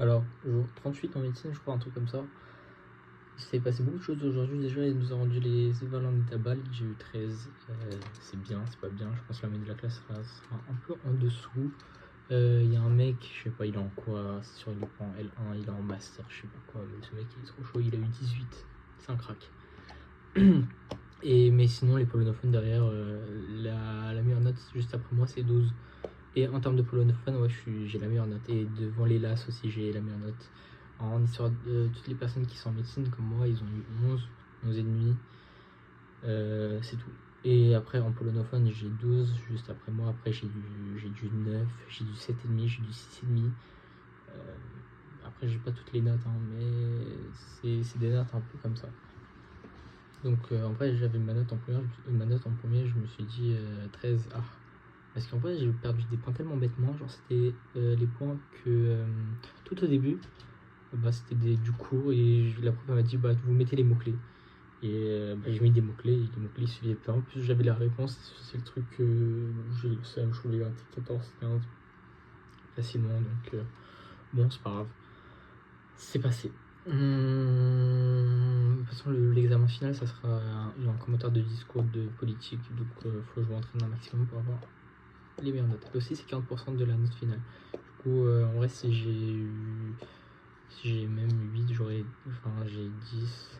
Alors, jour 38 en médecine, je crois, un truc comme ça. Il s'est passé beaucoup de choses aujourd'hui. Déjà, il nous a rendu les évals en étabal. J'ai eu 13. C'est bien, c'est pas bien. Je pense que la moyenne de la classe sera un peu en dessous. Il y a un mec, je sais pas, il est en quoi, c'est sûr, il est pas en L1, il est en master, je sais pas quoi. Mais ce mec, il est trop chaud. Il a eu 18. C'est un crack. Mais sinon, les polonophones derrière, la meilleure note juste après moi, c'est 12. Et en termes de polonophone, ouais, j'ai la meilleure note. Et devant les LAS aussi, j'ai la meilleure note. En histoire de toutes les personnes qui sont en médecine, comme moi, ils ont eu 11, 11 et demi. C'est tout. Et après, en polonophone, j'ai 12 juste après moi. Après, j'ai du 9, j'ai du 7,5, j'ai du 6,5. Après, j'ai pas toutes les notes, hein, mais c'est des notes un peu comme ça. Donc, en vrai, j'avais ma note en première, je me suis dit 13. Ah, parce qu'en vrai, j'ai perdu des points tellement bêtement. Genre, c'était les points que tout au début, c'était du cours et la prof m'a dit vous mettez les mots-clés. Et j'ai mis des mots-clés et les mots-cles suivaient pas. En plus, j'avais la réponse. C'est le truc que j'ai le seum. Je voulais gratter 14, 15 facilement. Donc, bon, c'est pas grave. C'est passé. De toute façon, l'examen final, ça sera un commentaire de discours de politique. Donc, faut que je m'entraîne un maximum pour avoir les meilleures notes. Et aussi, c'est 40% de la note finale. Du coup, en vrai, si j'ai même 8, j'ai 10.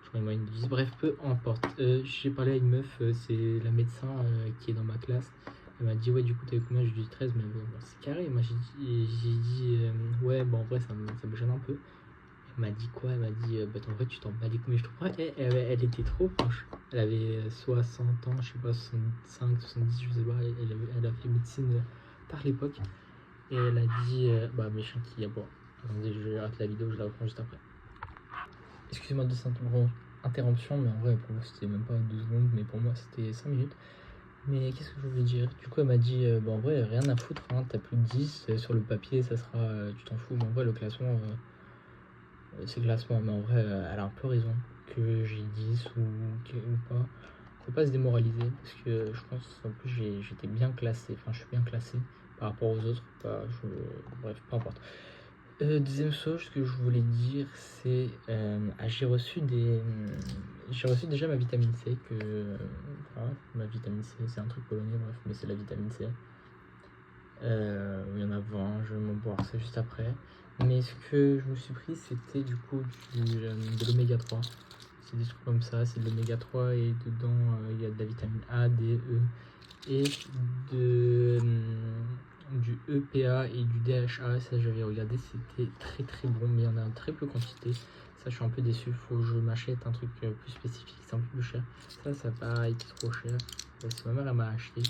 J'aurais une moyenne de 10. Bref, peu importe. J'ai parlé à une meuf, c'est la médecin qui est dans ma classe. Elle m'a dit, ouais, du coup, t'as eu combien? J'ai dit 13, mais bon, c'est carré. Moi, j'ai dit, ouais, bon, en vrai, ça me gêne un peu. Elle m'a dit quoi? Elle m'a dit, en vrai, tu t'en bats les couilles. Mais je trouve pas, elle était trop proche. Elle avait 60 ans, je sais pas, 65, 70, je sais pas. Elle a fait médecine par l'époque. Et elle a dit, méchant qui aboie. Attendez, je rate la vidéo, je la reprends juste après. Excusez-moi de cette interruption, mais en vrai, pour vous, c'était même pas 2 secondes, mais pour moi, c'était 5 minutes. Mais qu'est-ce que je voulais dire? Du coup, elle m'a dit, en vrai, rien à foutre, hein, t'as plus de 10, sur le papier, ça sera, tu t'en fous, mais en vrai, le classement, c'est le classement, mais en vrai, elle a un peu raison, que j'ai 10 ou pas. Faut pas se démoraliser, parce que je pense, en plus, j'étais bien classé, enfin, je suis bien classé par rapport aux autres, bref, peu importe. Deuxième chose que je voulais dire, c'est j'ai reçu déjà ma vitamine C voilà, ma vitamine C, c'est un truc polonais, bref, mais c'est la vitamine C. Il y en a 20, je vais m'en boire ça juste après. Mais ce que je me suis pris, c'était du coup de l'oméga 3. C'est des trucs comme ça, c'est de l'oméga 3 et dedans il y a de la vitamine A, D, E et du EPA et du DHA. Ça, j'avais regardé, c'était très très bon, mais il y en a en très peu quantité. Ça, je suis un peu déçu. Faut que je m'achète un truc plus spécifique, c'est un peu plus cher. Ça n'a pas été trop cher. C'est ma mère, elle m'a acheté.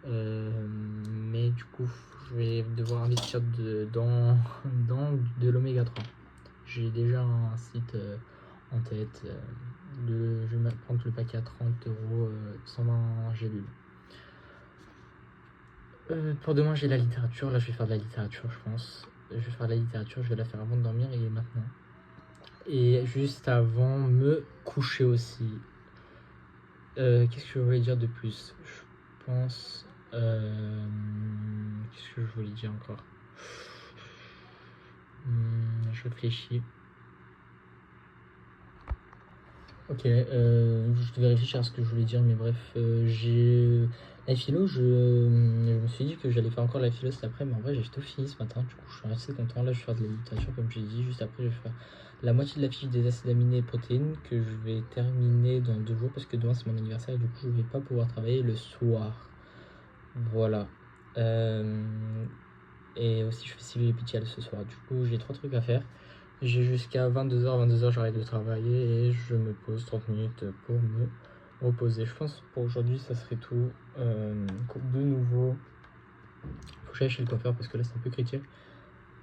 Mais du coup, je vais devoir investir dans de l'oméga 3. J'ai déjà un site en tête. Je vais prendre le paquet à 30€, 120 gélules. Pour demain, j'ai la littérature. Là, je vais faire de la littérature, je pense. Je vais faire de la littérature, je vais la faire avant de dormir et maintenant. Et juste avant me coucher aussi. Qu'est-ce que je voulais dire de plus? Je pense. Qu'est-ce que je voulais dire encore? Je réfléchis. Ok, je devais réfléchir à ce que je voulais dire, mais bref, la philo, je me suis dit que j'allais faire encore la philo cet après, mais en vrai, j'ai tout fini ce matin, du coup, je suis assez content. Là, je vais faire de la littérature, comme j'ai dit. Juste après, je vais faire la moitié de la fiche des acides aminés et protéines que je vais terminer dans 2 jours parce que demain, c'est mon anniversaire et du coup, je vais pas pouvoir travailler le soir. Voilà. Et aussi, je fais civil et PTL ce soir. Du coup, j'ai 3 trucs à faire. J'ai jusqu'à 22h, j'arrête de travailler et je me pose 30 minutes pour me reposer. Je pense pour aujourd'hui, ça serait tout. De nouveau, faut que j'aille chez le coiffeur parce que là, c'est un peu critique.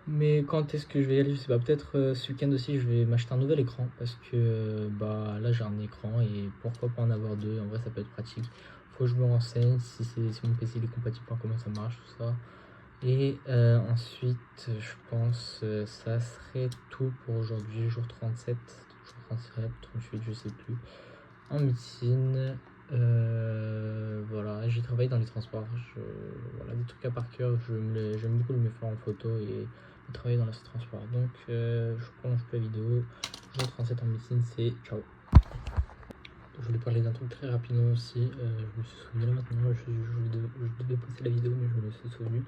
Mais quand est-ce que je vais y aller? Je sais pas. Peut-être ce week-end aussi, je vais m'acheter un nouvel écran parce que là, j'ai un écran et pourquoi pas en avoir 2? En vrai, ça peut être pratique. Faut que je me renseigne si mon PC il est compatible, comment ça marche, tout ça. Et ensuite, je pense ça serait tout pour aujourd'hui, jour 37, jour 37, 38, je sais plus, en médecine. Voilà, j'ai travaillé dans les transports, voilà, des trucs à par cœur, j'aime beaucoup me faire en photo et travailler dans la transport. Donc je prolonge pas la vidéo. Jour 37 en médecine, c'est ciao. Je voulais parler d'un truc très rapidement aussi. Je me suis souvenu là maintenant. Je devais poster la vidéo, mais je me suis souvenu.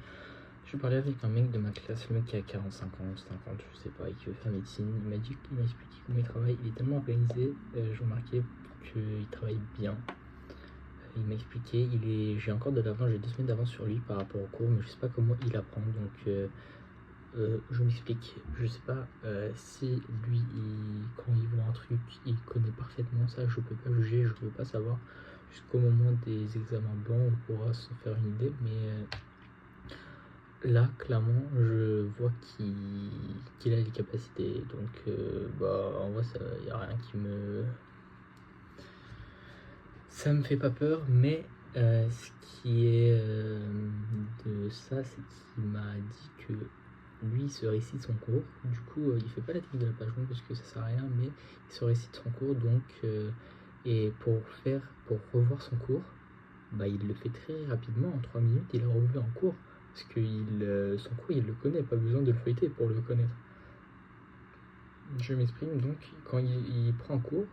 Je parlais avec un mec de ma classe, le mec qui a 45 ans, 50, je sais pas, et qui veut faire médecine. Il m'a expliqué comment il travaille. Il est tellement organisé, j'ai remarqué qu'il travaille bien. Il m'a expliqué, j'ai encore de l'avance, j'ai 2 semaines d'avance sur lui par rapport au cours, mais je sais pas comment il apprend. Donc je m'explique, je sais pas si lui, quand il voit un truc, il connaît parfaitement ça, je peux pas juger, je peux pas savoir. Jusqu'au moment des examens blancs, on pourra se faire une idée, mais là, clairement, je vois qu'il a les capacités. Donc, en vrai, il n'y a rien qui me... Ça me fait pas peur, mais ce qui est de ça, c'est qu'il m'a dit que lui, il se récite son cours. Du coup, il fait pas la technique de la page longue parce que ça sert à rien, mais il se récite son cours. Donc, et pour revoir son cours, il le fait très rapidement. En 3 minutes, il a revu en cours. Parce que son cours, il le connaît, pas besoin de le feuilleter pour le connaître. Je m'exprime, donc quand il prend un cours,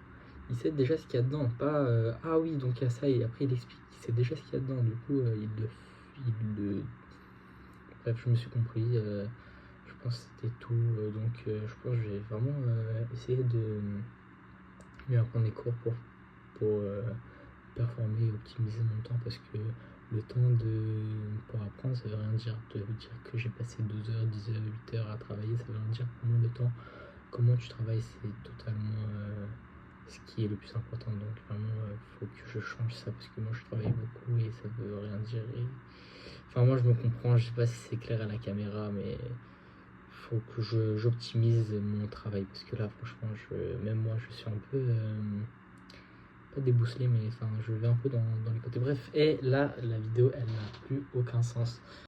il sait déjà ce qu'il y a dedans. Pas ah oui, donc il y a ça, et après il explique. Il sait déjà ce qu'il y a dedans. Du coup, Bref, je me suis compris. Je pense que c'était tout. Donc, je pense que je vais vraiment essayer de mieux apprendre les cours pour performer et optimiser mon temps, parce que le temps pour apprendre, ça veut rien dire. De dire que j'ai passé 12 heures, 10 heures, 8 heures à travailler, ça veut rien dire. Combien de temps, comment tu travailles, c'est totalement ce qui est le plus important. Donc vraiment, faut que je change ça, parce que moi je travaille beaucoup et ça veut rien dire. Enfin, moi je me comprends, je sais pas si c'est clair à la caméra, mais faut que j'optimise mon travail, parce que là franchement, même moi je suis un peu... pas débousselé, mais enfin je vais un peu dans les côtés. Bref, et là la vidéo elle n'a plus aucun sens.